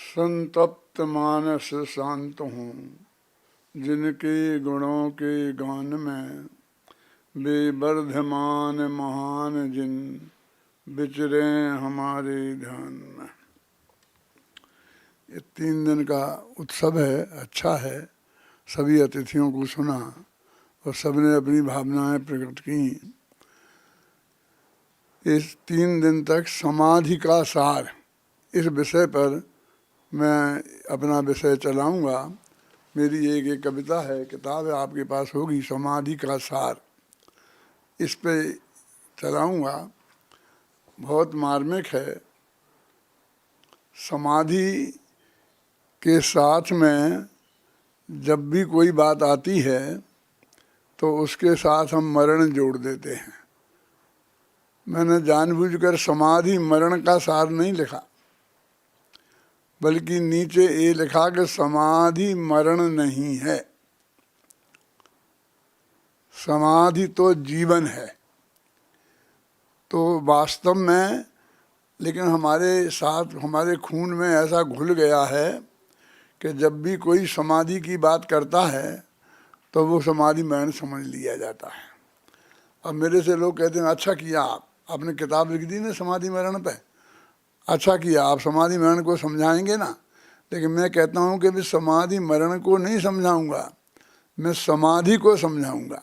संतप्त मानस शांत हूँ, जिनके गुणों के गान में बेवर्धमान महान जिन विचरे हमारे ध्यान में। ये 3 दिन का उत्सव है, अच्छा है। सभी अतिथियों को सुना और सबने अपनी भावनाएं प्रकट की। इस 3 दिन तक समाधि का सार, इस विषय पर मैं अपना विषय चलाऊंगा। मेरी एक कविता है, किताब है, आपके पास होगी, समाधि का सार, इस पे चलाऊंगा। बहुत मार्मिक है। समाधि के साथ में जब भी कोई बात आती है तो उसके साथ हम मरण जोड़ देते हैं। मैंने जानबूझकर समाधि मरण का सार नहीं लिखा, बल्कि नीचे ये लिखा कि समाधि मरण नहीं है, समाधि तो जीवन है। तो वास्तव में, लेकिन हमारे साथ, हमारे खून में ऐसा घुल गया है कि जब भी कोई समाधि की बात करता है तो वो समाधि मरण समझ लिया जाता है। अब मेरे से लोग कहते हैं, अच्छा किया आपने किताब लिख दी ना समाधि मरण पे, अच्छा किया, आप समाधि मरण को समझाएंगे ना। लेकिन मैं कहता हूँ कि भी समाधि मरण को नहीं समझाऊंगा, मैं समाधि को समझाऊंगा।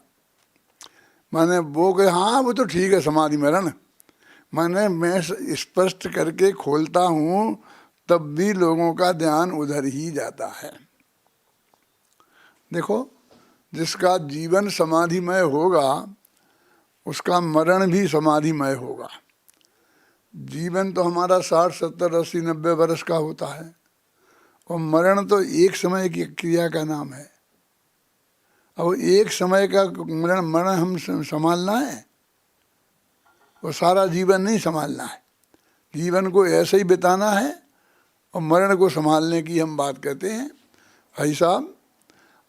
माने वो कहे हाँ वो तो ठीक है समाधि मरण, माने मैं स्पष्ट करके खोलता हूँ तब भी लोगों का ध्यान उधर ही जाता है। देखो, जिसका जीवन समाधिमय होगा उसका मरण भी समाधिमय होगा। जीवन तो हमारा 60, 70, 80, 90 वर्ष का होता है और मरण तो एक समय की क्रिया का नाम है। अब एक समय का मरण हम संभालना है, वो सारा जीवन नहीं संभालना है। जीवन को ऐसे ही बिताना है और मरण को संभालने की हम बात कहते हैं। भाई साहब,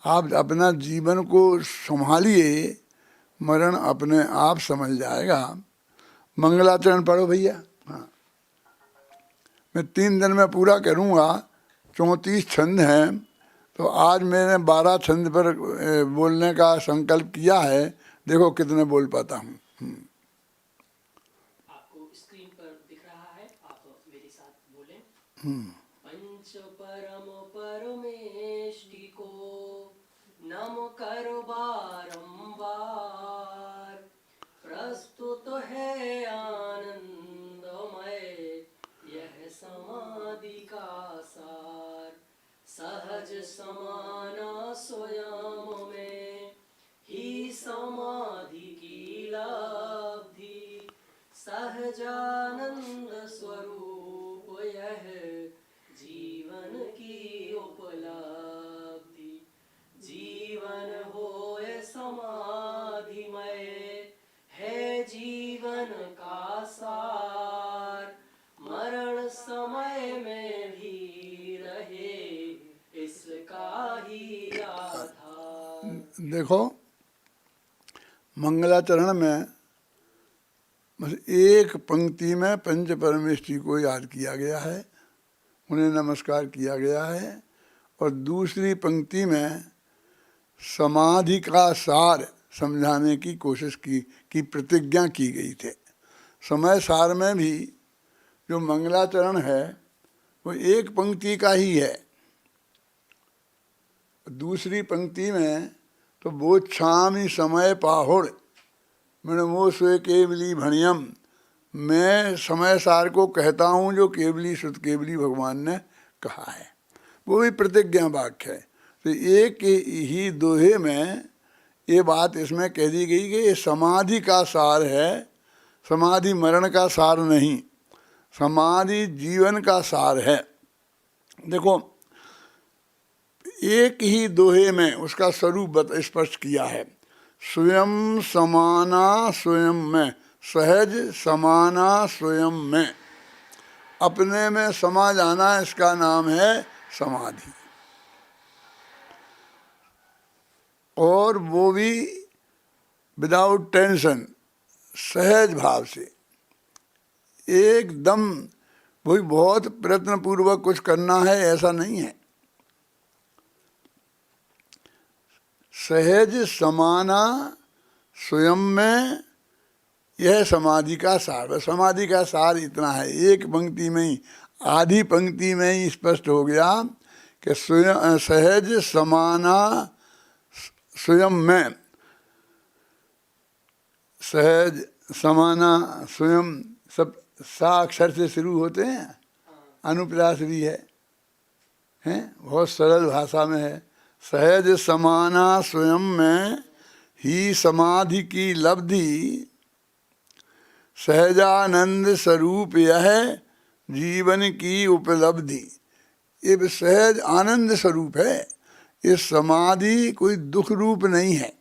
आप अपना जीवन को संभालिए, मरण अपने आप समझ जाएगा। मंगलाचरण पढ़ो भैया। हाँ, मैं 3 दिन में पूरा करूँगा। 34 छंद हैं, तो आज मैंने 12 छंद पर बोलने का संकल्प किया है। देखो कितने बोल पाता हूँ। आपको स्क्रीन पर दिख रहा है, आप मेरे साथ बोलें। पंच परम परमेष्टि को नम करो बारंबार, प्रस्तुत है आनंदमय यह समाधि का सार। सहज समाना स्वयं में ही समाधि की लब्धि, सहजानंद स्वरूप यह जीवन की उपलब्धि। जीवन होए समाधिमय है जीवन का सार, मरण समय में भी रहे इसका ही आधार। देखो, मंगलाचरण में बस एक पंक्ति में पंच परमेष्टि को याद किया गया है, उन्हें नमस्कार किया गया है, और दूसरी पंक्ति में समाधि का सार समझाने की कोशिश की प्रतिज्ञा की गई थी। समय सार में भी जो मंगलाचरण है वो एक पंक्ति का ही है। दूसरी पंक्ति में तो बोच्छामि समय पाहुड़ मृणमो स्वे केवली भणियम, मैं समय सार को कहता हूँ जो केवली शुद्ध केवली भगवान ने कहा है। वो भी प्रतिज्ञा वाक्य है। तो एक ही दोहे में ये बात इसमें कह दी गई कि ये समाधि का सार है, समाधि मरण का सार नहीं, समाधि जीवन का सार है। देखो, एक ही दोहे में उसका स्वरूप स्पष्ट किया है। स्वयं समाना स्वयं में, सहज समाना स्वयं में, अपने में समा जाना, इसका नाम है समाधि। और वो भी विदाउट टेंशन, सहज भाव से, एकदम वही बहुत प्रयत्न पूर्वक कुछ करना है ऐसा नहीं है। सहज समाना स्वयं में, यह समाधि का सार है। समाधि का सार इतना है, एक पंक्ति में ही, आधी पंक्ति में ही स्पष्ट हो गया कि स्वयं सहज समाना स्वयं में, सहज समाना स्वयं, सब सा अक्षर से शुरू होते हैं, अनुप्रास भी है, हैं, बहुत सरल भाषा में है। सहज समाना स्वयं में ही समाधि की लब्धि, सहजानंद स्वरूप यह जीवन की उपलब्धि। ये सहज आनंद स्वरूप है, ये समाधि कोई दुख रूप नहीं है।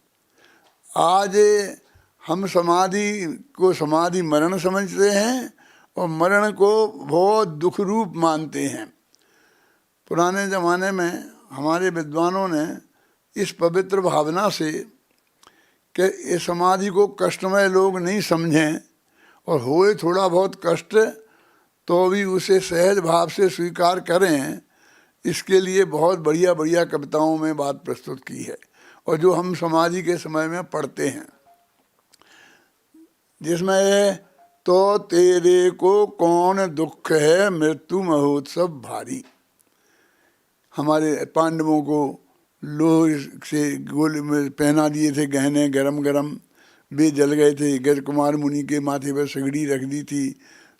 आज हम समाधि को समाधि मरण समझते हैं और मरण को बहुत दुख रूप मानते हैं। पुराने ज़माने में हमारे विद्वानों ने इस पवित्र भावना से कि ये समाधि को कष्टमय लोग नहीं समझें और होए थोड़ा बहुत कष्ट तो भी उसे सहज भाव से स्वीकार करें, इसके लिए बहुत बढ़िया बढ़िया कविताओं में बात प्रस्तुत की है, और जो हम समाधि के समय में पढ़ते हैं, जिसमें तो तेरे को कौन दुख है मृत्यु महोत्सव भारी। हमारे पांडवों को लोहे से गोले में पहना दिए थे गहने, गरम गरम, वे जल गए थे। गज कुमार मुनि के माथे पर सगड़ी रख दी थी,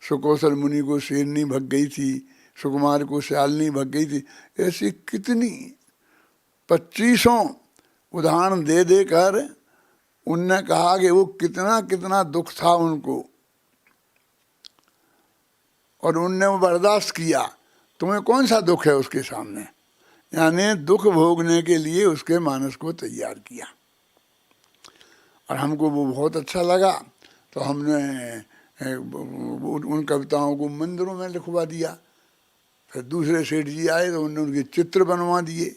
सुकौशल मुनि को शेरनी भग गई थी, सुकुमार को श्यालनी भग गई थी। ऐसी कितनी 2500 उदाहरण दे देकर उनने कहा कि वो कितना कितना दुख था उनको, और उनने वो बर्दाश्त किया। तुम्हें कौन सा दुख है उसके सामने, यानी दुख भोगने के लिए उसके मानस को तैयार किया। और हमको वो बहुत अच्छा लगा, तो हमने उन कविताओं को मंदिरों में लिखवा दिया। फिर दूसरे सेठ जी आए तो उन्होंने उनके चित्र बनवा दिए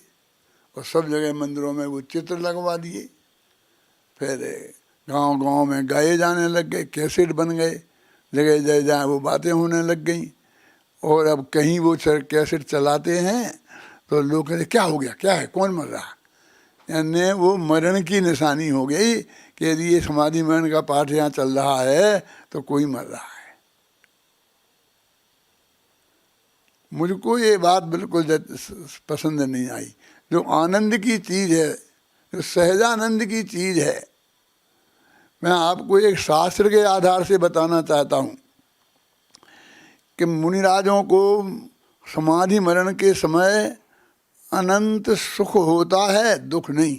और सब जगह मंदिरों में वो चित्र लगवा दिए। फिर गांव गांव में गाए जाने लग गए, कैसेट बन गए, जगह जगह जहाँ वो बातें होने लग गई। और अब कहीं वो कैसेट चलाते हैं तो लोग कहते क्या हो गया, क्या है, कौन मर रहा, यानी वो मरण की निशानी हो गई कि यदि ये समाधि मरण का पाठ यहाँ चल रहा है तो कोई मर रहा है। मुझको ये बात बिल्कुल पसंद नहीं आई। जो आनंद की चीज़ है, जो सहजानंद की चीज़ है, मैं आपको एक शास्त्र के आधार से बताना चाहता हूँ कि मुनिराजों को समाधि मरण के समय अनंत सुख होता है, दुख नहीं।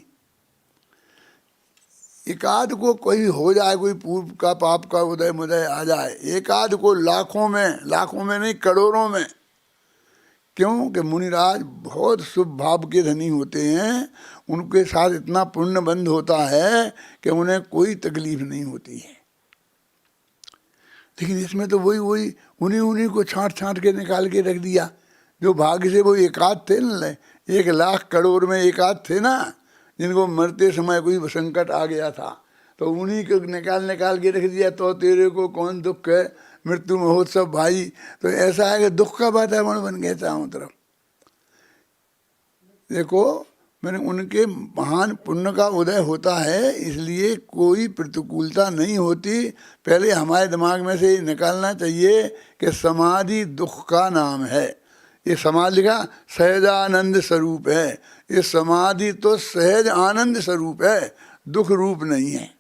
एकाध को कोई हो जाए, कोई पूर्व का पाप का उदय मुदय आ जाए, एकाध को लाखों में नहीं करोड़ों में। क्यों कि मुनिराज बहुत शुभ भाव के धनी होते हैं, उनके साथ इतना पुण्य बंध होता है कि उन्हें कोई तकलीफ नहीं होती है। लेकिन इसमें तो वही उन्हीं को छांट के निकाल के रख दिया। जो भाग्य से वो एकाध थे न, 1 लाख करोड़ में एकाध थे ना, जिनको मरते समय कोई संकट आ गया था, तो उन्हीं को निकाल के रख दिया। तो तेरे को कौन दुख है मृत्यु महोत्सव भाई। तो ऐसा है कि दुख का वातावरण बन गया चारों तरफ। देखो, मैंने उनके महान पुण्य का उदय होता है, इसलिए कोई प्रतिकूलता नहीं होती। पहले हमारे दिमाग में से निकालना चाहिए कि समाधि दुख का नाम है। ये समाधि का सहजानंद स्वरूप है। ये समाधि तो सहज आनंद स्वरूप है, दुख रूप नहीं है।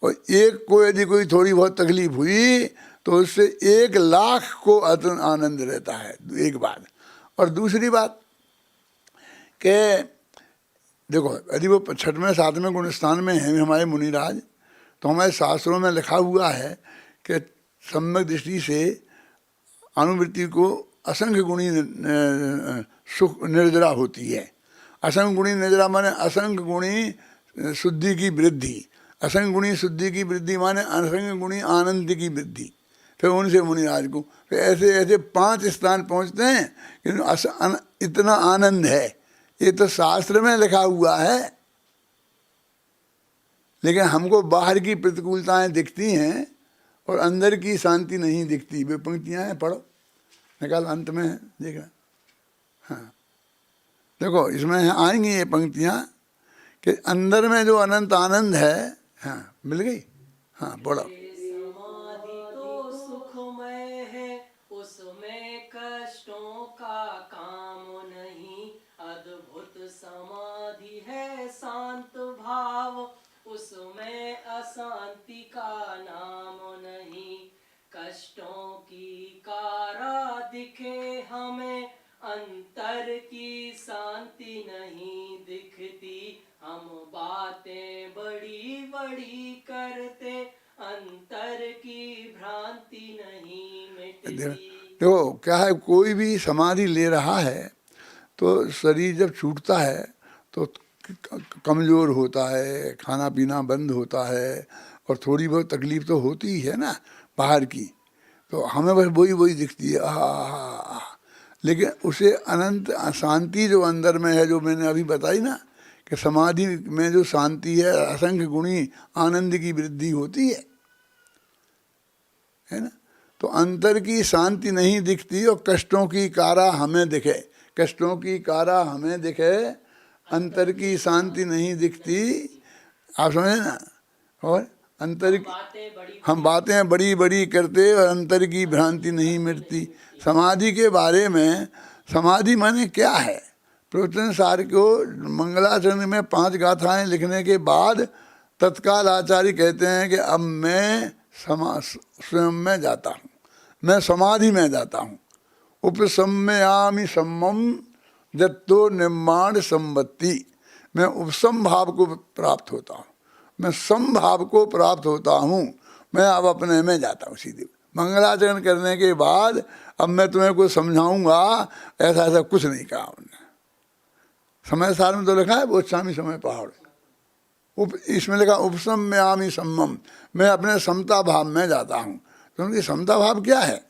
और एक को यदि कोई थोड़ी बहुत तकलीफ हुई तो उससे 1 लाख को आनंद रहता है, एक बात। और दूसरी बात कि देखो, यदि वो 6वें 7वें गुण स्थान में हैं हमारे मुनिराज, तो हमारे शास्त्रों में लिखा हुआ है कि सम्यक दृष्टि से अनुवृत्ति को असंख्य गुणी सुख निर्जरा होती है। असंख्य गुणी निर्जरा माने असंख्य गुणी शुद्धि की वृद्धि, असंख्य गुणी शुद्धि की वृद्धि माने असंख्य गुणी आनंद की वृद्धि। फिर उनसे मुनिराज को फिर ऐसे ऐसे 5 स्थान पहुँचते हैं कि इतना आनंद है। ये तो शास्त्र में लिखा हुआ है, लेकिन हमको बाहर की प्रतिकूलताएं दिखती हैं और अंदर की शांति नहीं दिखती। वे पंक्तियां हैं, पढ़ो। निकाल अंत में देखना। हाँ देखो इसमें आएंगी ये पंक्तियाँ कि अंदर में जो अनंत आनंद है। हाँ मिल गई। हाँ बोलो। समाधि तो सुखमय है, उसमें कष्टों का काम नहीं। अद्भुत समाधि है शांत भाव, उसमें अशांति का नाम नहीं। कष्टों की कारा दिखे हमें, अंतर की शांति नहीं दिखती। हम बातें बड़ी बड़ी करते, अंतर की भ्रांति नहीं मिटती। देखो क्या है, कोई भी समाधि ले रहा है तो शरीर जब छूटता है तो कमज़ोर होता है, खाना पीना बंद होता है और थोड़ी बहुत तकलीफ तो होती ही है ना बाहर की। तो हमें बस वही वही दिखती है आह। लेकिन उसे अनंत शांति जो अंदर में है, जो मैंने अभी बताई ना कि समाधि में जो शांति है, असंख्य गुणी आनंद की वृद्धि होती है ना। तो अंतर की शांति नहीं दिखती और कष्टों की कारा हमें दिखे, कष्टों की कारा हमें दिखे, अंतर की शांति नहीं दिखती। आप समझे ना। और अंतर हम बातें बड़ी बड़ी करते और अंतर की भ्रांति नहीं मिटती। समाधि के बारे में, समाधि माने क्या है, प्रवचन सार को मंगलाचरण में 5 गाथाएं लिखने के बाद तत्काल आचार्य कहते हैं कि अब मैं स्वयं में जाता हूँ, मैं समाधि में जाता हूँ। उपसम्मयामि सम्मम जत्तो निर्माण संपत्ति, मैं उपसम भाव को प्राप्त होता हूँ, मैं समभाव को प्राप्त होता हूँ। मैं अब अपने में जाता हूँ सीधे। मंगलाचरण करने के बाद अब मैं तुम्हें कुछ समझाऊंगा, ऐसा ऐसा कुछ नहीं कहा उन्होंने। समय सार में तो लिखा है वो स्वामी समय पहाड़, इसमें लिखा उपसम्मयामि सम्मम, मैं अपने समता भाव में जाता हूँ। तो उनकी समता भाव क्या है?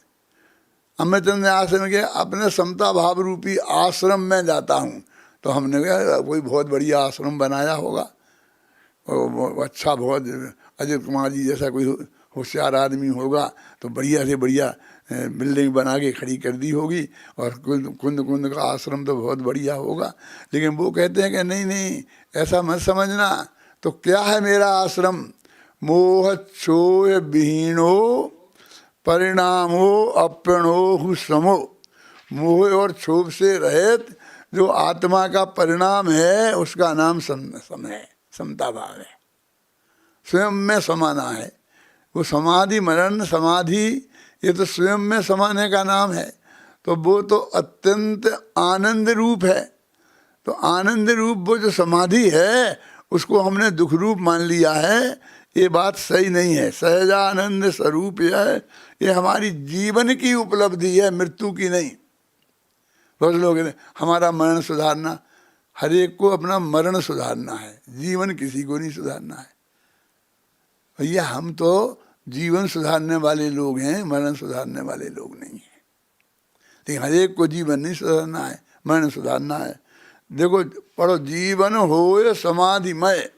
अमृतचंद आश्रम के अपने समता भाव रूपी आश्रम में जाता हूँ। तो हमने कहा कोई बहुत बढ़िया आश्रम बनाया होगा, और अच्छा बहुत अजित कुमार जी जैसा कोई होशियार आदमी होगा तो बढ़िया से बढ़िया बिल्डिंग बना के खड़ी कर दी होगी, और कुंद कुंद का आश्रम तो बहुत बढ़िया होगा। लेकिन वो कहते हैं कि नहीं नहीं ऐसा मत समझना। तो क्या है मेरा आश्रम? मोह क्षोभ विहीनो परिणामो अप्रणो समो, मोह और क्षोभ से रहित जो आत्मा का परिणाम है उसका नाम सम है, समता भाव है, स्वयं में समाना है। वो समाधि मरण समाधि ये तो स्वयं में समाने का नाम है। तो वो तो अत्यंत आनंद रूप है। तो आनंद रूप वो जो समाधि है उसको हमने दुख रूप मान लिया है, ये बात सही नहीं है। सहजानंद स्वरूप है, ये हमारी जीवन की उपलब्धि है, मृत्यु की नहीं। बहुत लोग हमारा मरण सुधारना, हर एक को अपना मरण सुधारना है, जीवन किसी को नहीं सुधारना है। भैया हम तो जीवन सुधारने वाले लोग हैं, मरण सुधारने वाले लोग नहीं हैं। लेकिन हर एक को जीवन नहीं सुधारना है, मरण सुधारना है। देखो पढ़ो, जीवन होए समाधिमय,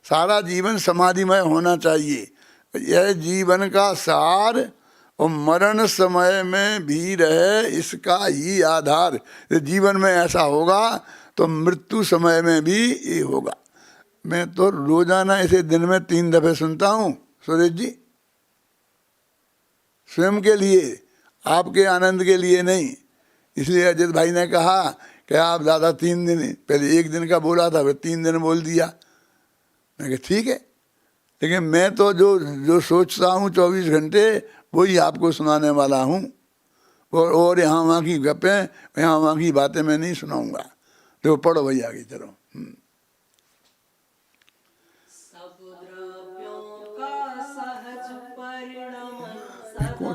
सारा जीवन समाधिमय होना चाहिए। यह जीवन का सार और मरण समय में भी रहे इसका ही आधार। जीवन में ऐसा होगा तो मृत्यु समय में भी ये होगा। मैं तो रोजाना इसे दिन में 3 दफे सुनता हूँ सुरेश जी, स्वयं के लिए, आपके आनंद के लिए नहीं। इसलिए अजित भाई ने कहा कि आप दादा 3 दिन, पहले 1 दिन का बोला था फिर 3 दिन बोल दिया। मैं कहा ठीक है, लेकिन मैं तो जो सोचता हूँ 24 घंटे वही आपको सुनाने वाला हूँ। और यहाँ वहाँ की गप्पें, यहाँ वहाँ की बातें मैं नहीं सुनाऊंगा। देखो पढ़ो भैया आगे चलो।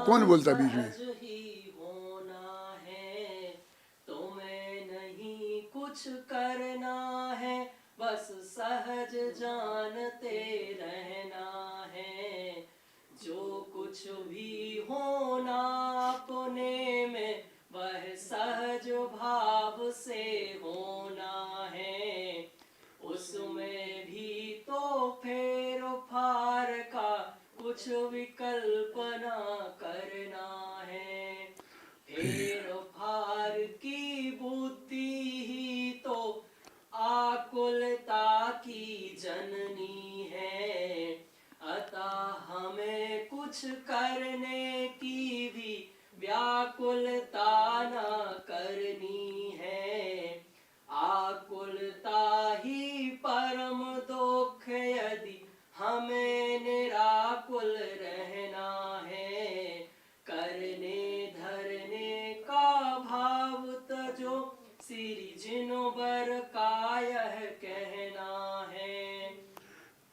कौन बोलता बीच में? कुछ करना है, बस सहज जानते रहना है। जो कुछ भी होना अपने में, वह सहज भाव से होना है। उसमें भी तो फेर फार का कुछ विकल्प ना करना है। फेर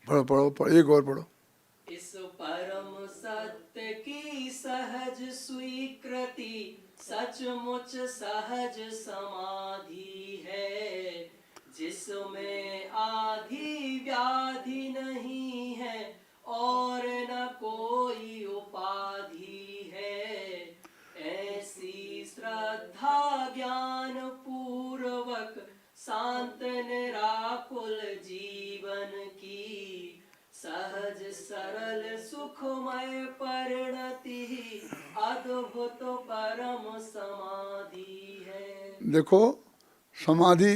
पढ़ो पढ़ो पढ़ो, एक और पढ़ो। इस परम सत्य की सहज स्वीकृति सचमुच सहज समाधि है, जिसमें आधि व्याधि नहीं है और न कोई उपाधि है। ऐसी श्रद्धा ज्ञान पूर्वक शांत निराकुल जीवन की सहज सरल सुखमय परिणति अद्भुत परम समाधि है। देखो समाधि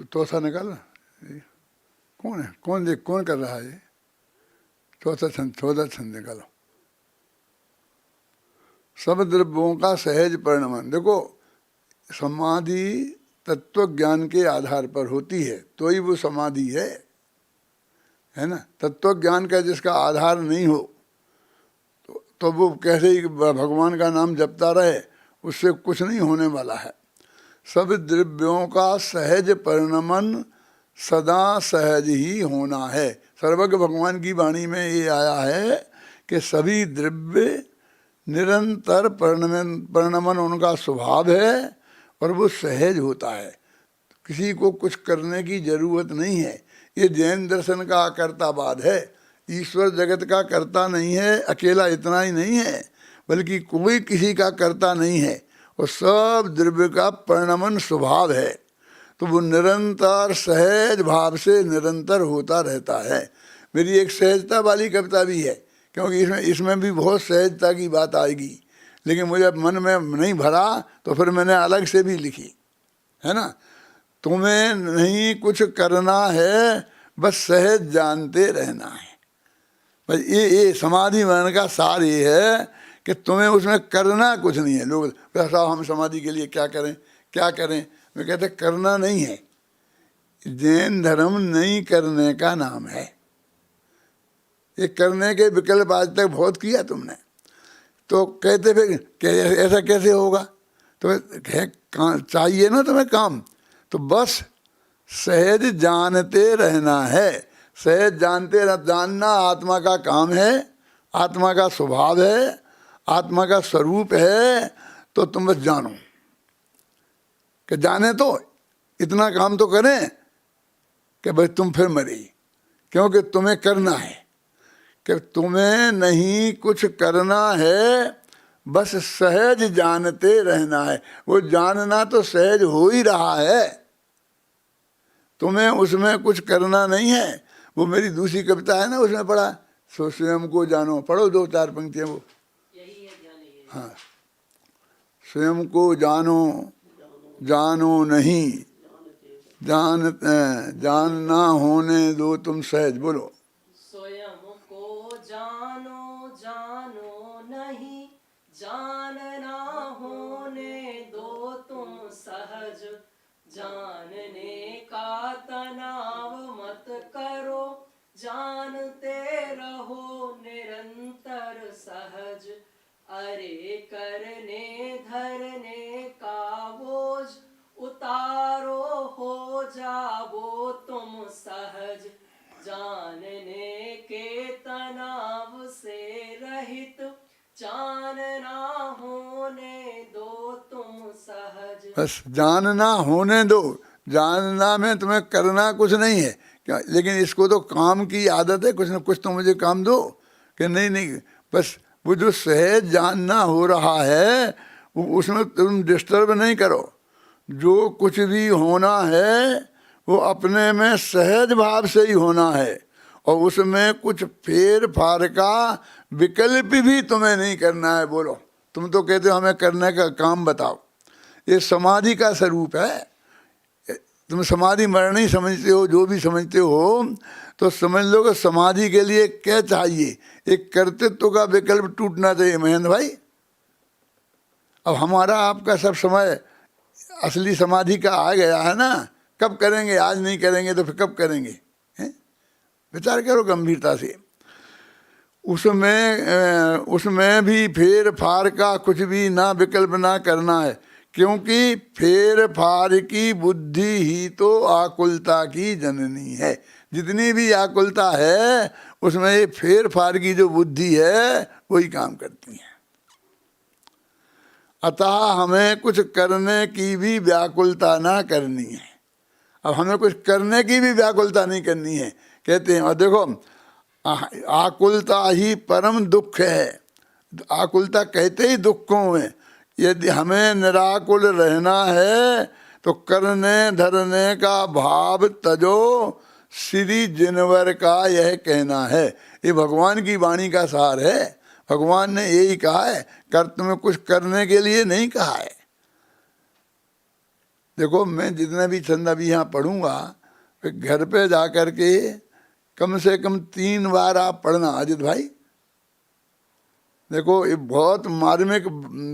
चौथा निकाल, कौन है, कौन कर रहा है ये? चौथा छंद निकालो। सब द्रव्यों का सहज परिणमन। देखो समाधि तत्व ज्ञान के आधार पर होती है तो ही वो समाधि है ना। तत्व ज्ञान का जिसका आधार नहीं हो तो वो कैसे ही भगवान का नाम जपता रहे, उससे कुछ नहीं होने वाला है। सब द्रव्यों का सहज परिणमन सदा सहज ही होना है। सर्वज्ञ भगवान की वाणी में ये आया है कि सभी द्रव्य निरंतर परिणमन उनका स्वभाव है और वो सहज होता है, किसी को कुछ करने की जरूरत नहीं है। ये जैन दर्शन का कर्तावाद है। ईश्वर जगत का कर्ता नहीं है, अकेला इतना ही नहीं है बल्कि कोई किसी का कर्ता नहीं है, और सब द्रव्य का परिणमन स्वभाव है, तो वो निरंतर सहज भाव से निरंतर होता रहता है। मेरी एक सहजता वाली कविता भी है, क्योंकि इसमें भी बहुत सहजता की बात आएगी, लेकिन मुझे मन में नहीं भरा तो फिर मैंने अलग से भी लिखी है ना। तुम्हें नहीं कुछ करना है, बस सहज जानते रहना है। बस ये समाधि मन का सार ये है कि तुम्हें उसमें करना कुछ नहीं है। लोग साहब हम समाधि के लिए क्या करें क्या करें, मैं कहते करना नहीं है। जैन धर्म नहीं करने का नाम है। ये करने के विकल्प आज तक बहुत किया तुमने, तो कहते फिर ऐसा कैसे होगा, तो चाहिए ना तुम्हें काम, तो बस सहज जानते रहना है। सहज जानना आत्मा का काम है, आत्मा का स्वभाव है, आत्मा का स्वरूप है। तो तुम बस जानो कि जाने तो इतना काम तो करें कि भाई तुम फिर मरे, क्योंकि तुम्हें करना है कि तुम्हें नहीं कुछ करना है, बस सहज जानते रहना है। वो जानना तो सहज हो ही रहा है, तुम्हें उसमें कुछ करना नहीं है। वो मेरी दूसरी कविता है ना, उसमें पढ़ा सो स्वयं को जानो, पढ़ो 2-4 पंक्तियां वो। यही है ध्यान, यही है। हाँ, स्वयं को जानो नहीं, जानना होने दो तुम सहज। बोलो स्वयं को जानो नहीं, जानना होने दो तुम सहज। जानने का तनाव मत करो, जानते रहो निरंतर सहज। अरे करने धरने का बोझ उतारो, हो जाओ तुम सहज। जानने के तनाव से रहित, जानना होने दो तुम सहज। बस जानना होने दो। जानना में तुम्हें करना कुछ नहीं है क्या, लेकिन इसको तो काम की आदत है, कुछ न कुछ तो मुझे काम दो कि नहीं। बस वो जो सहज जानना हो रहा है उसमें तुम डिस्टर्ब नहीं करो। जो कुछ भी होना है वो अपने में सहज भाव से ही होना है, और उसमें कुछ फेर फार का विकल्प भी तुम्हें नहीं करना है। बोलो तुम तो कहते हो हमें करने का काम बताओ। ये समाधि का स्वरूप है। तुम समाधि मरण ही समझते हो, जो भी समझते हो, तो समझ लो कि समाधि के लिए क्या चाहिए, एक कर्तृत्व का विकल्प टूटना चाहिए महेंद्र भाई। अब हमारा आपका सब समय असली समाधि का आ गया है ना। कब करेंगे, आज नहीं करेंगे तो फिर कब करेंगे, हैं? विचार करो गंभीरता से। उसमें भी फेर फार का कुछ भी ना विकल्प ना करना है, क्योंकि फेर फार की बुद्धि ही तो आकुलता की जननी है। जितनी भी आकुलता है उसमें ये फेर फार की जो बुद्धि है वही काम करती है। अतः हमें कुछ करने की भी व्याकुलता ना करनी है। अब हमें कुछ करने की भी व्याकुलता नहीं करनी है, कहते हैं। और देखो, आकुलता ही परम दुख है। आकुलता कहते ही दुखों में। यदि हमें निराकुल रहना है तो करने धरने का भाव तजो, श्री जिनवर का यह कहना है। ये भगवान की वाणी का सार है। भगवान ने यही कहा है, कर तुम्हें कुछ करने के लिए नहीं कहा है। देखो, मैं जितना भी छंद अभी यहाँ पढ़ूंगा, फिर घर पे जा कर के कम से कम 3 बार आप पढ़ना अजित भाई। देखो, ये बहुत मार्मिक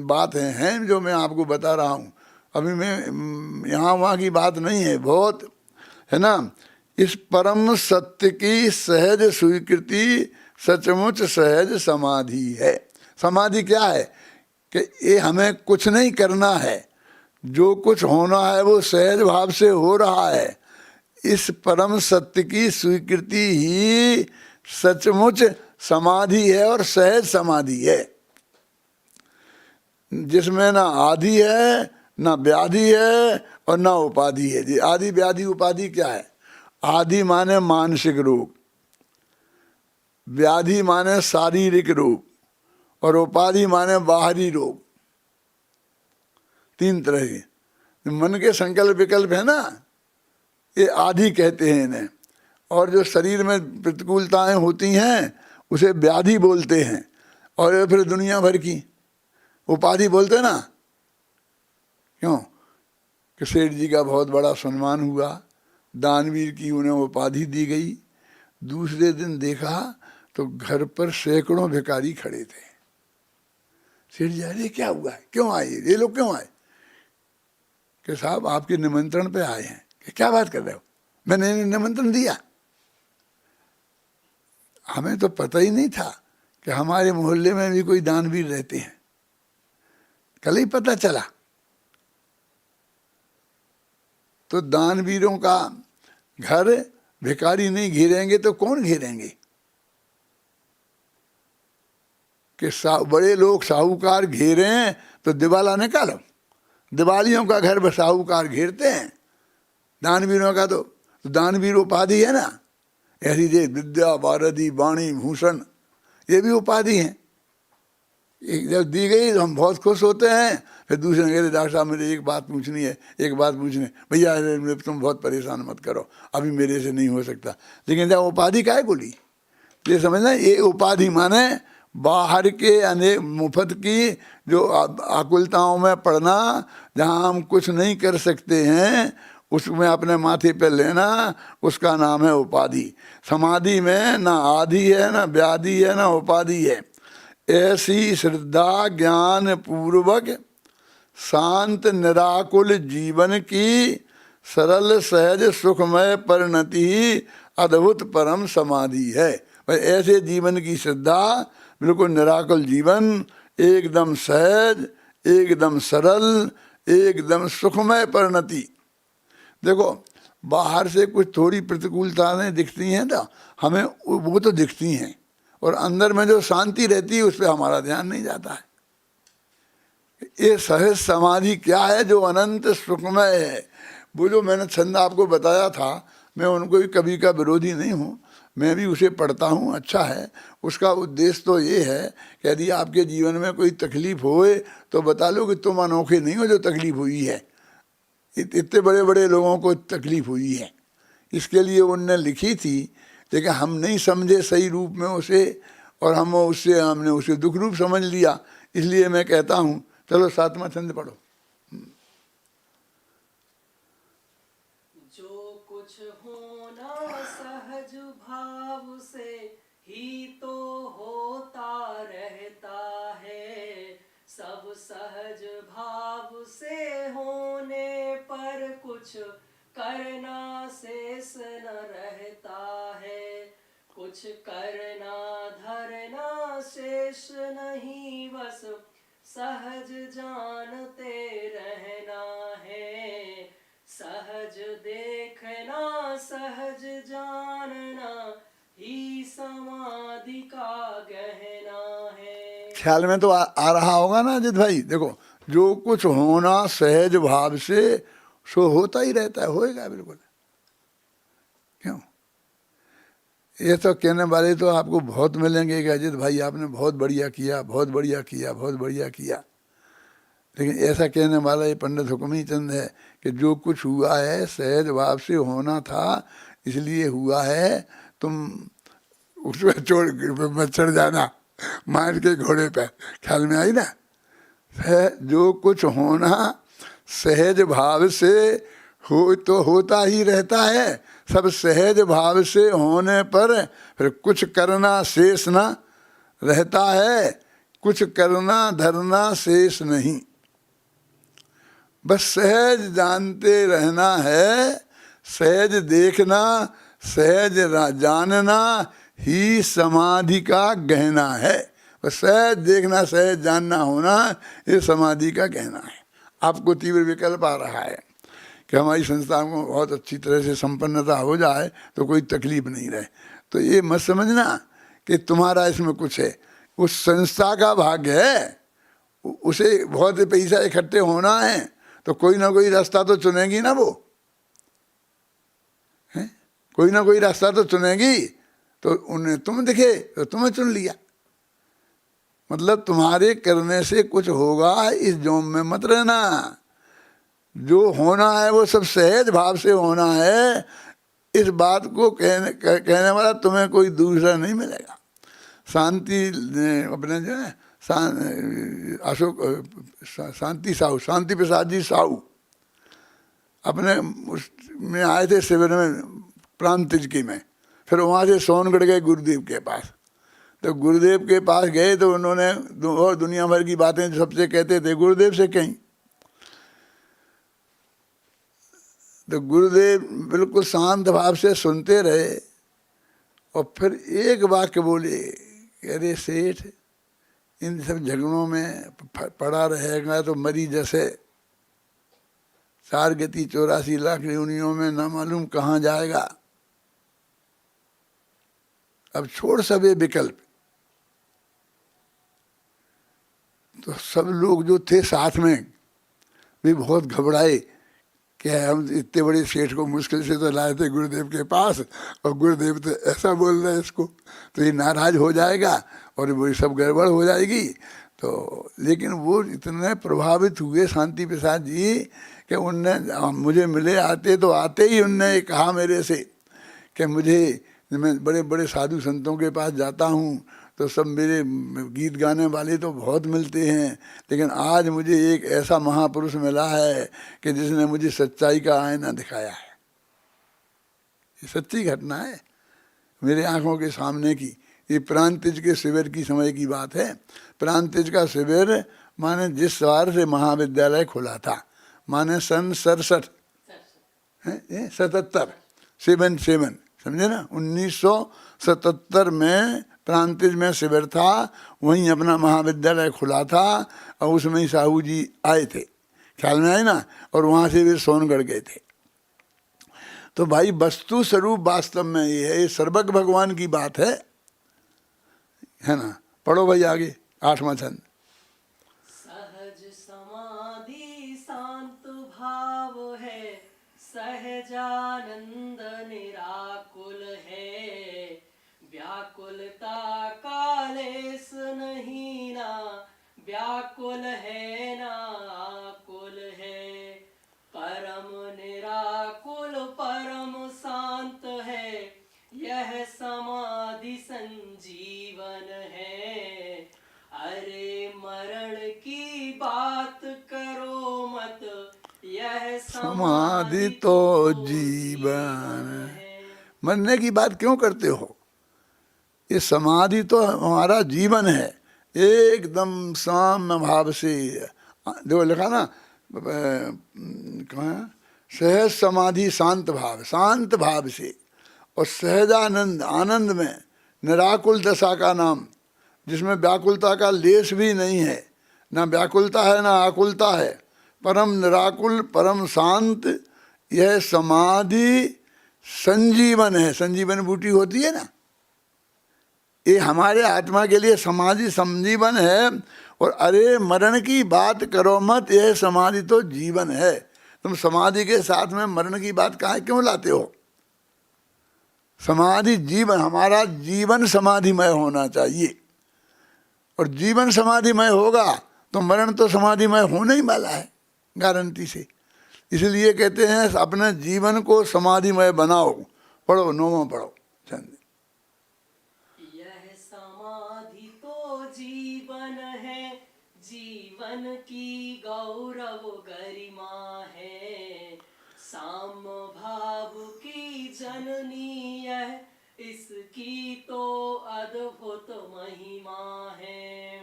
बात है जो मैं आपको बता रहा हूँ। अभी मैं यहाँ वहाँ की बात नहीं है, बहुत है ना। इस परम सत्य की सहज स्वीकृति सचमुच सहज समाधि है। समाधि क्या है कि ये हमें कुछ नहीं करना है, जो कुछ होना है वो सहज भाव से हो रहा है। इस परम सत्य की स्वीकृति ही सचमुच समाधि है और सहज समाधि है, जिसमें ना आदि है, ना व्याधि है और ना उपाधि है। जी, आदि व्याधि उपाधि क्या है? आदि माने मानसिक रोग, व्याधि माने शारीरिक रोग और उपाधि माने बाहरी रोग। 3 तरह के मन के संकल्प विकल्प है ना, ये आदि कहते हैं इन्हें। और जो शरीर में प्रतिकूलताएं होती हैं उसे व्याधि बोलते हैं। और ये फिर दुनिया भर की उपाधि बोलते हैं ना। क्यों? कि सेठ जी का बहुत बड़ा सम्मान हुआ, दानवीर की उन्हें उपाधि दी गई। दूसरे दिन देखा तो घर पर सैकड़ों भिखारी खड़े थे। सेठ जी, अरे क्या हुआ है, क्यों आए ये लोग, क्यों आए? कि साहब आपके निमंत्रण पे आए हैं। कि क्या बात कर रहे हो, मैंने निमंत्रण दिया? हमें तो पता ही नहीं था कि हमारे मोहल्ले में भी कोई दानवीर रहते हैं, कल ही पता चला। तो दानवीरों का घर भिखारी नहीं घेरेंगे तो कौन घेरेंगे? कि बड़े लोग साहूकार घेरें तो दिवाला निकालो। दिवालियों का घर साहूकार घेरते हैं, दानवीरों का तो दानवीर उपाधि है ना। ऐसी जे विद्या भारती वाणी भूषण, ये भी उपाधि हैं। एक जब दी गई तो हम बहुत खुश होते हैं, फिर दूसरे ने कहते डॉक्टर साहब मुझे एक बात पूछनी है, एक बात पूछनी है। भैया तुम बहुत परेशान मत करो, अभी मेरे से नहीं हो सकता। लेकिन जब उपाधि काय बोली, ये समझना, ये उपाधि माने बाहर के अनेक मुफ्त की जो आकुलताओं में पड़ना, जहाँ हम कुछ नहीं कर सकते हैं उसमें अपने माथे पे लेना, उसका नाम है उपाधि। समाधि में ना आदि है, ना व्याधि है, ना उपाधि है। ऐसी श्रद्धा ज्ञान पूर्वक शांत निराकुल जीवन की सरल सहज सुखमय परिणति ही अद्भुत परम समाधि है। भाई, ऐसे जीवन की श्रद्धा, बिल्कुल निराकुल जीवन, एकदम सहज, एकदम सरल, एकदम सुखमय परिणति। देखो, बाहर से कुछ थोड़ी प्रतिकूलताएं दिखती हैं ना हमें, वो तो दिखती हैं, और अंदर में जो शांति रहती है उस पर हमारा ध्यान नहीं जाता है। ये सहज समाधि क्या है? जो अनंत सुखमय है। वो जो मैंने छंद आपको बताया था, मैं उनको भी कभी का विरोधी नहीं हूँ, मैं भी उसे पढ़ता हूँ, अच्छा है। उसका उद्देश्य तो ये है कि यदि आपके जीवन में कोई तकलीफ होए तो बता लो कि तुम अनोखे नहीं हो जो तकलीफ हुई है। इतने बड़े बड़े लोगों को तकलीफ हुई है, इसके लिए उनने लिखी थी, लेकिन हम नहीं समझे सही रूप में उसे, और हमने उसे दुख रूप समझ लिया। इसलिए मैं कहता हूँ, चलो 7वां छंद पढ़ो। जो कुछ होना सहज भाव से ही तो होता रहता है, सब सहज भाव से होने पर कुछ करना शेष न रहता है, कुछ करना धरना शेष नहीं, बस सहज जानते रहना है, सहज देखना सहज जानना ही समाधि का गहना है। ख्याल में तो आ रहा होगा ना अजित भाई। देखो, जो कुछ होना सहज भाव से सो होता ही रहता है, होएगा बिल्कुल। क्यों? ये तो कहने वाले तो आपको बहुत मिलेंगे कि अजित भाई आपने बहुत बढ़िया किया, बहुत बढ़िया किया, बहुत बढ़िया किया। लेकिन ऐसा कहने वाला ये पंडित हुक्मी चंद है कि जो कुछ हुआ है सहज भाव से होना था, इसलिए हुआ है। तुम उसमें मत चढ़ जाना मार के घोड़े पे। ख्याल में आई ना? जो कुछ होना सहज भाव से हो तो होता ही रहता है। सब सहज भाव से होने पर फिर कुछ करना शेष ना रहता है। कुछ करना धरना शेष नहीं, बस सहज जानते रहना है। सहज देखना सहज जानना ही समाधि का गहना है। बस सहज देखना सहज जानना होना ये समाधि का गहना है। आपको तीव्र विकल्प आ रहा है कि हमारी संस्था को बहुत अच्छी तरह से संपन्नता हो जाए तो कोई तकलीफ नहीं रहे। तो ये मत समझना कि तुम्हारा इसमें कुछ है, उस संस्था का भाग्य है। उसे बहुत पैसा इकट्ठे होना है तो कोई ना कोई रास्ता तो चुनेगी ना वो, है? कोई ना कोई रास्ता तो चुनेगी। तो उन्हें तुम दिखे तो तुम्हें चुन लिया। मतलब तुम्हारे करने से कुछ होगा इस जोम में मत रहना। जो होना है वो सब सहज भाव से होना है। इस बात को कहने वाला तुम्हें कोई दूसरा नहीं मिलेगा। शांति अपने जो है अशोक शांति साहू, शांति प्रसाद जी साहू अपने उसमें आए थे शिविर में प्रांतिजकी में। फिर वहाँ से सोनगढ़ गए गुरुदेव के पास। तो गुरुदेव के पास गए तो उन्होंने और दुनिया भर की बातें सबसे कहते थे, गुरुदेव से कहीं। तो गुरुदेव बिल्कुल शांत भाव से सुनते रहे और फिर एक वाक्य बोले, अरे सेठ, इन सब झगड़ों में पड़ा रहेगा तो मरी जैसे 4 गति 84 लाख योनियों में न मालूम कहाँ जाएगा। अब छोड़ सब ये विकल्प। तो सब लोग जो थे साथ में भी बहुत घबराए कि हम इतने बड़े सेठ को मुश्किल से तो लाए थे गुरुदेव के पास और गुरुदेव तो ऐसा बोल रहे हैं इसको, तो ये नाराज हो जाएगा और वो सब गड़बड़ हो जाएगी। तो लेकिन वो इतने प्रभावित हुए शांति प्रसाद जी कि उनने मुझे मिले, आते तो आते ही उनने कहा मेरे से कि मैं बड़े बड़े साधु संतों के पास जाता हूँ तो सब मेरे गीत गाने वाले तो बहुत मिलते हैं, लेकिन आज मुझे एक ऐसा महापुरुष मिला है कि जिसने मुझे सच्चाई का आईना दिखाया है। ये सच्ची घटना है मेरे आंखों के सामने की। ये प्रांतिज के शिविर की समय की बात है। प्रांतिज का शिविर माने जिस साल से महाविद्यालय खुला था, माने सन 67 77 समझे ना, 1977 में प्रांतिज में शिविर था। वहीं अपना महाविद्यालय खुला था और उसमें ही साहू जी आए थे। ख्याल में आए ना? और वहाँ से वे सोनगढ़ गए थे। तो भाई वस्तु स्वरूप वास्तव में ये है, ये सर्वज्ञ भगवान की बात है ना? पढ़ो भाई आगे 8वां छंद। सहज समाधि शांत भाव है, सहजानंद निराकुल है। व्याकुलता कालेस नहीं ना, व्याकुल है ना आकुल है। परम निराकुल परम शांत है, यह समाधि संजीवन है। अरे मरण की बात करो मत, यह समाधि तो जीवन। मरने की बात क्यों करते हो? ये समाधि तो हमारा जीवन है। एकदम साम्य भाव से देखो लिखा ना, कहाँ सहज समाधि शांत भाव, शांत भाव से और सहजानंद, आनंद में निराकुल दशा का नाम, जिसमें व्याकुलता का लेश भी नहीं है। ना व्याकुलता है ना आकुलता है। परम निराकुल परम शांत, यह समाधि संजीवन है। संजीवन बूटी होती है ना, ये हमारे आत्मा के लिए समाधि संजीवन है। और अरे मरण की बात करो मत, यह समाधि तो जीवन है। तुम समाधि के साथ में मरण की बात कहाँ क्यों लाते हो? समाधि जीवन, हमारा जीवन समाधिमय होना चाहिए। और जीवन समाधिमय होगा तो मरण तो समाधिमय होने ही वाला है गारंटी से। इसलिए कहते हैं अपने जीवन को समाधिमय बनाओ। पढ़ो, नौवां पढ़ो चंद। यह समाधि तो जीवन है, जीवन की गौरव गरिमा है। साम भाव की जननी है, इसकी तो अद्भुत महिमा है।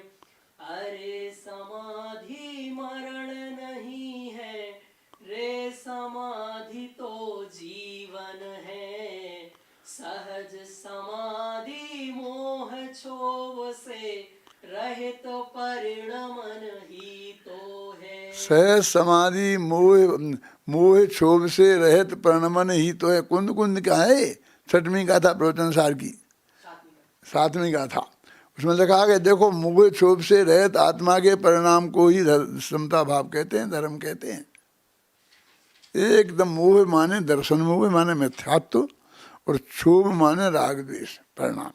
अरे समाधि मरण नहीं है, रे समाधि तो जीवन है। सहज समाधि मोह क्षोभ से रहित परिणमन ही तो है। सहज समाधि मोह क्षोभ से रहित प्रणमन ही तो है। कुंद कुंद का है, छठवीं गाथा प्रवचन सार की सातवीं गाथा। उसमें लिखा है देखो, मोह क्षोभ से रहित आत्मा के परिणाम को ही समता भाव कहते हैं, धर्म कहते हैं। एकदम मोह माने दर्शन, मोह माने मिथ्यात्व, और क्षोभ माने राग द्वेष परिणाम।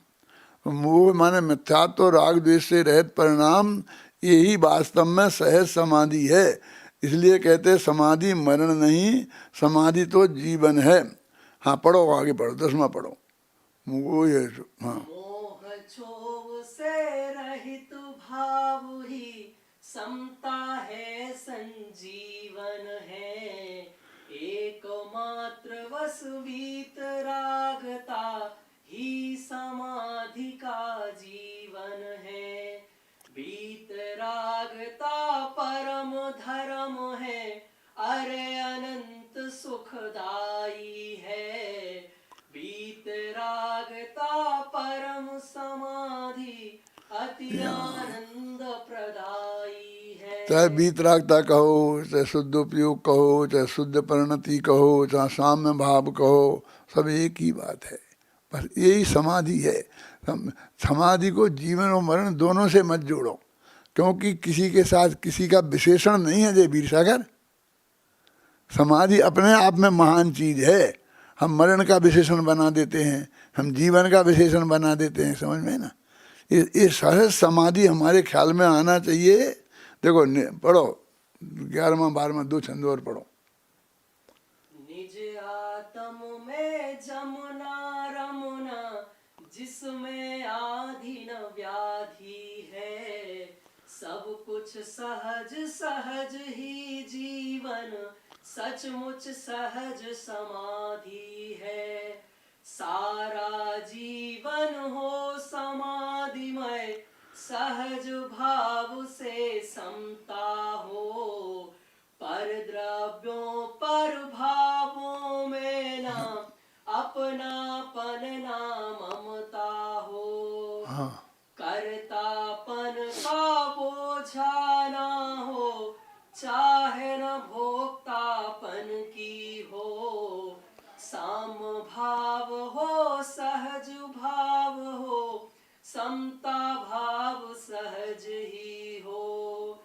मोह माने मिथ्यात्व, राग द्वेष से रहित परिणाम, यही वास्तव में सहज समाधि है। इसलिए कहते समाधि मरण नहीं, समाधि तो जीवन है। हाँ पढ़ो, आगे पढ़ो, 10वां पढ़ो। मोह, हाँ, मोह क्षोभ से रहित भाव ही समता है, संजीवन है। एकमात्र वस वीतरागता ही समाधि का जीवन है। वीतरागता परम धर्म है, अरे अनंत सुखदाई है। वीतरागता परम समाधि अति आनंद प्रदायी है। चाहे बीतरागता कहो, चाहे शुद्ध उपयोग कहो, चाहे शुद्ध परिणति कहो, चाहे साम्य भाव कहो, सब एक ही बात है। बस यही समाधि है। समाधि को जीवन और मरण दोनों से मत जोड़ो, क्योंकि किसी के साथ किसी का विशेषण नहीं है। जय वीर सागर, समाधि अपने आप में महान चीज है। हम मरण का विशेषण बना देते हैं, हम जीवन का विशेषण बना देते हैं, समझ में ना। ये सहज समाधि हमारे ख्याल में आना चाहिए। देखो पढ़ो 11वां 12वां 2 छंद और पढ़ो। निज आत्म में जमुना रमुना, जिसमें आधीन व्याधि है। सब कुछ सहज सहज ही जीवन, सचमुच सहज समाधि है। सारा जीवन हो समाधिमय, सहज भाव से समता हो। पर द्रव्यों पर भावों में ना अपनापन ना ममता हो। हाँ, कर्तापन का बोझा ना हो, चाहे न भोक्तापन की हो। साम भाव हो, सहज भाव हो, समता भाव सहज ही हो।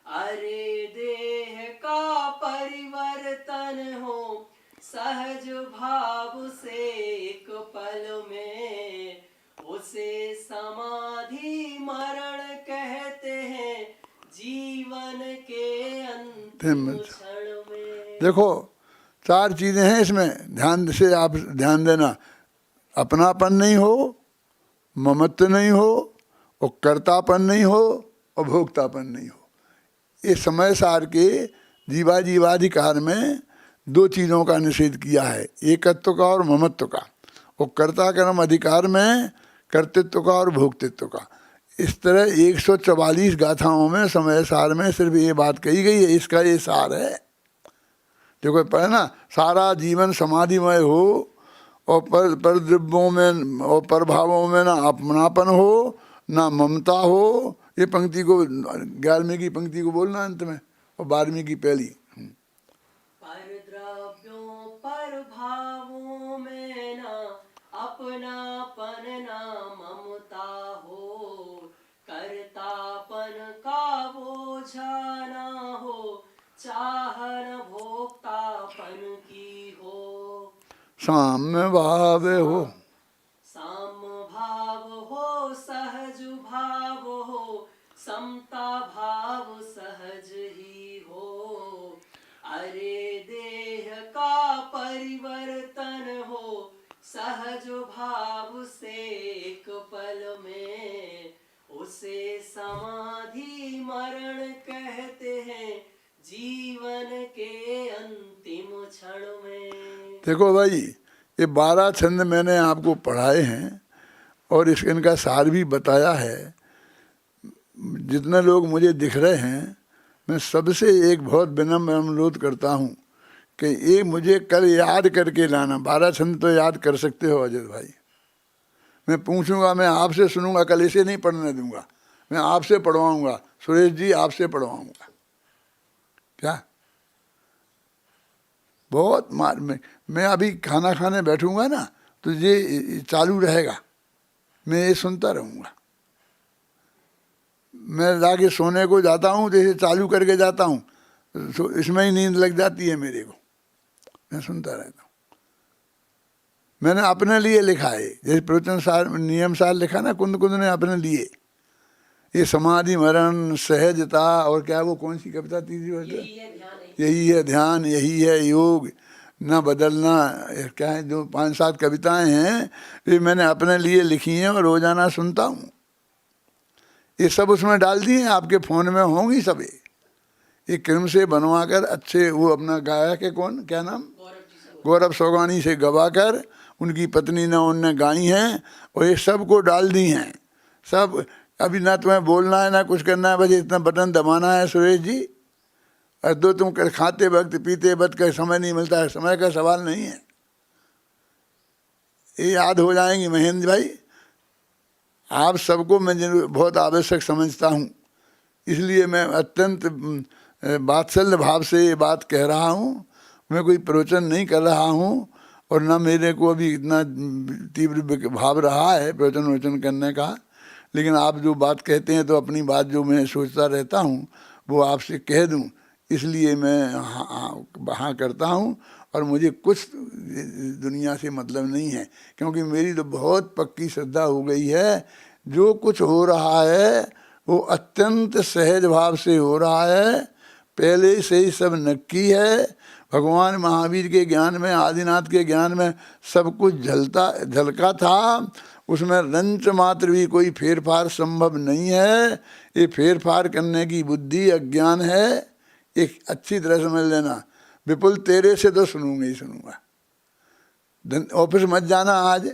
अरे देह का परिवर्तन हो, सहज भाव से एक पल में। उसे समाधि मरण कहते हैं, जीवन के अंतिम क्षण में। देखो 4 चीजें हैं इसमें, ध्यान से आप ध्यान देना। अपनापन नहीं हो, ममत्व नहीं हो, और कर्तापन नहीं हो, और भोक्तापन नहीं हो। ये समय सार के जीवाधिकार में 2 चीज़ों का निषेध किया है, एकत्व का और ममत्व का। और कर्ता कर्म अधिकार में कर्तृत्व का और भोक्तृत्व का। इस तरह 144 गाथाओं में समय सार में सिर्फ ये बात कही गई है। इसका ये सार है। देखो पढ़ना, सारा जीवन समाधिमय हो, और पर द्रव्यों में और प्रभावों में ना अपनापन हो, ना ममता हो। ये पंक्ति को 11वीं की पंक्ति को बोलना अंत में, और 12वीं की पहली। पर द्रव्यों अपनापन ना ममता हो, करतापन का बोझा ना हो, चाहन भोक्तापन की हो। साम्य भाव हो, साम भाव हो, सहज भाव हो, समता भाव सहज ही हो। अरे देह का परिवर्तन हो, सहज भाव से एक पल में, उसे समाधि मरण कहते हैं, जीवन के अंतिम क्षण में। देखो भाई, ये 12 छंद मैंने आपको पढ़ाए हैं और इनका सार भी बताया है। जितने लोग मुझे दिख रहे हैं, मैं सबसे एक बहुत विनम्र अनुरोध करता हूँ कि ये मुझे कल याद करके लाना। 12 छंद तो याद कर सकते हो अजय भाई। मैं पूछूंगा, मैं आपसे सुनूंगा, कल इसे नहीं पढ़ने दूंगा, मैं आपसे पढ़वाऊंगा। सुरेश जी, आपसे पढ़वाऊंगा। क्या बहुत मार मैं अभी खाना खाने बैठूंगा ना, तो ये चालू रहेगा, मैं ये सुनता रहूँगा। मैं जाके सोने को जाता हूँ तो इसे चालू करके जाता हूँ, तो इसमें ही नींद लग जाती है मेरे को, मैं सुनता रहता हूँ। मैंने अपने लिए लिखा है, जैसे प्रवचन सार नियम सार लिखा ना कुंद कुंद ने अपने लिए। ये समाधि मरण सहजता और क्या वो कौन सी कविता थी? यही है ध्यान, यही है योग, न बदलना, क्या है जो 5-7 कविताएं हैं, ये मैंने अपने लिए लिखी हैं और रोजाना सुनता हूँ। ये सब उसमें डाल दिए, आपके फ़ोन में होंगी सब। ये क्रिम से बनवा कर अच्छे, वो अपना गाया के कौन, क्या नाम, गौरव सोगानी से गवा कर उनकी पत्नी ने उनने गाई हैं और ये सब को डाल दी हैं सब। अभी ना तुम्हें बोलना है ना कुछ करना है, बस इतना बटन दबाना है सुरेश जी। और दो तुम खाते वक्त पीते वक्त का समय नहीं मिलता है, समय का सवाल नहीं है, ये याद हो जाएंगी महेंद्र भाई। आप सबको मैं बहुत आवश्यक समझता हूँ, इसलिए मैं अत्यंत वात्सल्य भाव से ये बात कह रहा हूँ। मैं कोई प्रवचन नहीं कर रहा हूँ और ना मेरे को अभी इतना तीव्र भाव रहा है प्रवचन वचन करने का, लेकिन आप जो बात कहते हैं तो अपनी बात जो मैं सोचता रहता हूँ वो आपसे कह दूँ, इसलिए मैं हाँ करता हूँ। और मुझे कुछ दुनिया से मतलब नहीं है, क्योंकि मेरी तो बहुत पक्की श्रद्धा हो गई है, जो कुछ हो रहा है वो अत्यंत सहज भाव से हो रहा है, पहले से ही सब नक्की है। भगवान महावीर के ज्ञान में, आदिनाथ के ज्ञान में सब कुछ झलका था, उसमें रंच मात्र भी कोई फेरफार संभव नहीं है। ये फेरफार करने की बुद्धि अज्ञान है, एक अच्छी तरह समझ लेना। विपुल, तेरे से तो सुनूंगा ही सुनूंगा। ऑफिस मत जाना आज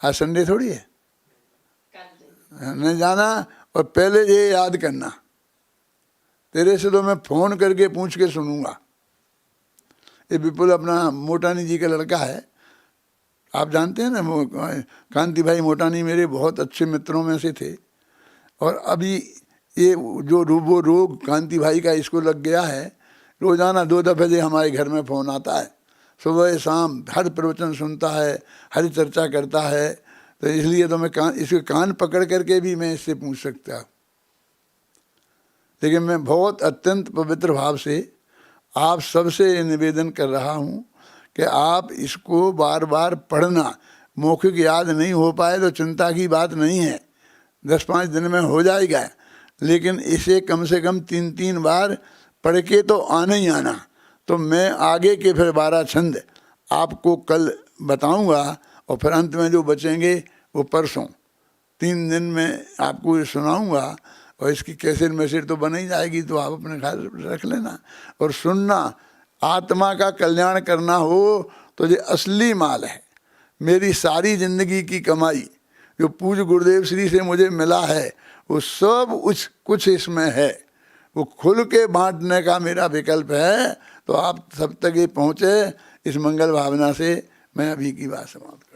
संडे थोड़ी है, नहीं जाना। और पहले ये याद करना, तेरे से तो मैं फ़ोन करके पूछ के सुनूंगा। ये विपुल अपना मोटानी जी का लड़का है, आप जानते हैं ना, कांति भाई मोटानी मेरे बहुत अच्छे मित्रों में से थे। और अभी ये जो वो रोग कांति भाई का इसको लग गया है, रोज़ाना 2 दफ़े से हमारे घर में फ़ोन आता है, सुबह शाम हर प्रवचन सुनता है, हर चर्चा करता है। तो इसलिए तो मैं इसके कान पकड़ करके भी मैं इससे पूछ सकता, लेकिन मैं बहुत अत्यंत पवित्र भाव से आप सबसे निवेदन कर रहा हूँ कि आप इसको बार बार पढ़ना। मौखिक याद नहीं हो पाए तो चिंता की बात नहीं है, 10-5 दिन में हो जाएगा, लेकिन इसे कम से कम 3-3 बार पढ़ के तो आना ही आना। तो मैं आगे के फिर 12 छंद आपको कल बताऊंगा और फिर अंत में जो बचेंगे वो परसों 3 दिन में आपको सुनाऊंगा। और इसकी कैसेट मैसेज तो बन ही जाएगी, तो आप अपने ख्याल रख लेना और सुनना। आत्मा का कल्याण करना हो तो ये असली माल है। मेरी सारी जिंदगी की कमाई जो पूज्य गुरुदेव श्री से मुझे मिला है वो सब कुछ इसमें है, वो खुल के बांटने का मेरा विकल्प है। तो आप सब तक ये पहुँचे, इस मंगल भावना से मैं अभी की बात समाप्त